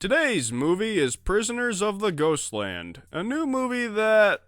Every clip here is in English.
Today's movie is Prisoners of the Ghostland, a new movie that,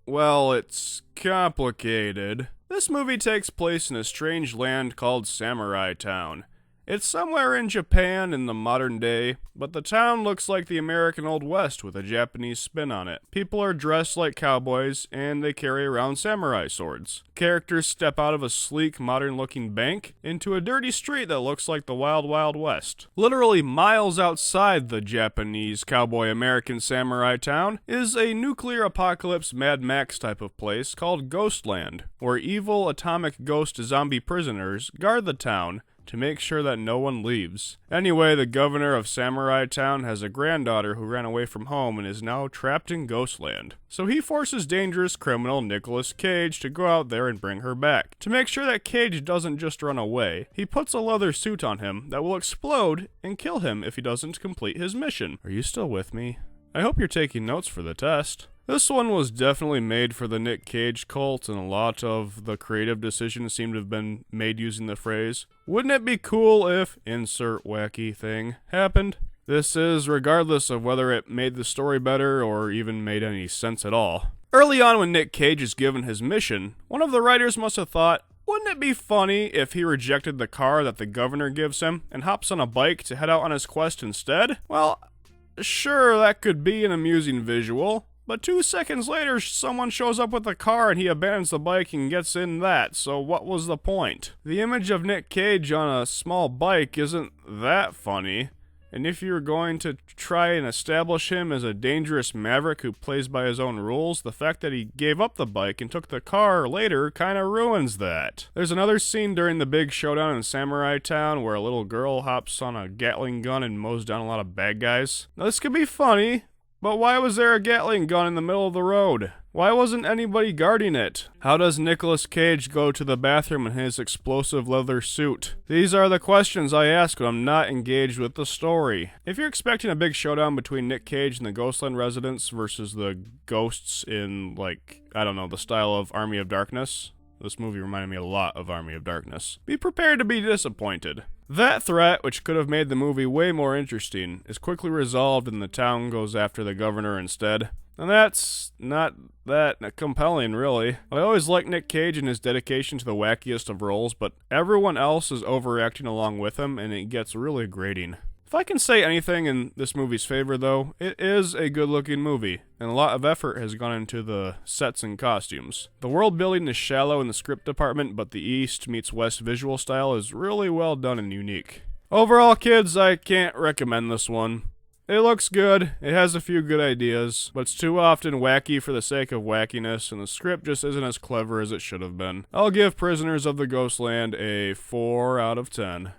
well, it's complicated. This movie takes place in a strange land called Samurai Town. It's somewhere in Japan in the modern day, but the town looks like the American Old West with a Japanese spin on it. People are dressed like cowboys, and they carry around samurai swords. Characters step out of a sleek, modern-looking bank into a dirty street that looks like the Wild Wild West. Literally miles outside the Japanese cowboy American samurai town is a nuclear apocalypse Mad Max type of place called Ghostland, where evil atomic ghost zombie prisoners guard the town to make sure that no one leaves. Anyway, the governor of Samurai Town has a granddaughter who ran away from home and is now trapped in Ghostland. So he forces dangerous criminal Nicolas Cage to go out there and bring her back. To make sure that Cage doesn't just run away, he puts a leather suit on him that will explode and kill him if he doesn't complete his mission. Are you still with me? I hope you're taking notes for the test. This one was definitely made for the Nic Cage cult, and a lot of the creative decisions seem to have been made using the phrase, "Wouldn't it be cool if insert wacky thing happened?" This is regardless of whether it made the story better or even made any sense at all. Early on when Nic Cage is given his mission, one of the writers must have thought, wouldn't it be funny if he rejected the car that the governor gives him and hops on a bike to head out on his quest instead? Well, sure, that could be an amusing visual. But 2 seconds later, someone shows up with a car and he abandons the bike and gets in that, so what was the point? The image of Nic Cage on a small bike isn't that funny, and if you're going to try and establish him as a dangerous maverick who plays by his own rules, the fact that he gave up the bike and took the car later kinda ruins that. There's another scene during the big showdown in Samurai Town where a little girl hops on a Gatling gun and mows down a lot of bad guys. Now this could be funny, but why was there a Gatling gun in the middle of the road? Why wasn't anybody guarding it? How does Nicolas Cage go to the bathroom in his explosive leather suit? These are the questions I ask when I'm not engaged with the story. If you're expecting a big showdown between Nic Cage and the Ghostland residents versus the ghosts in, the style of Army of Darkness, this movie reminded me a lot of Army of Darkness, be prepared to be disappointed. That threat, which could have made the movie way more interesting, is quickly resolved and the town goes after the governor instead. And that's not that compelling, really. I always liked Nic Cage and his dedication to the wackiest of roles, but everyone else is overacting along with him, and it gets really grating. If I can say anything in this movie's favor, though, it is a good-looking movie, and a lot of effort has gone into the sets and costumes. The world building is shallow in the script department, but the East meets West visual style is really well done and unique. Overall, kids, I can't recommend this one. It looks good, it has a few good ideas, but it's too often wacky for the sake of wackiness, and the script just isn't as clever as it should have been. I'll give Prisoners of the Ghostland a 4 out of 10.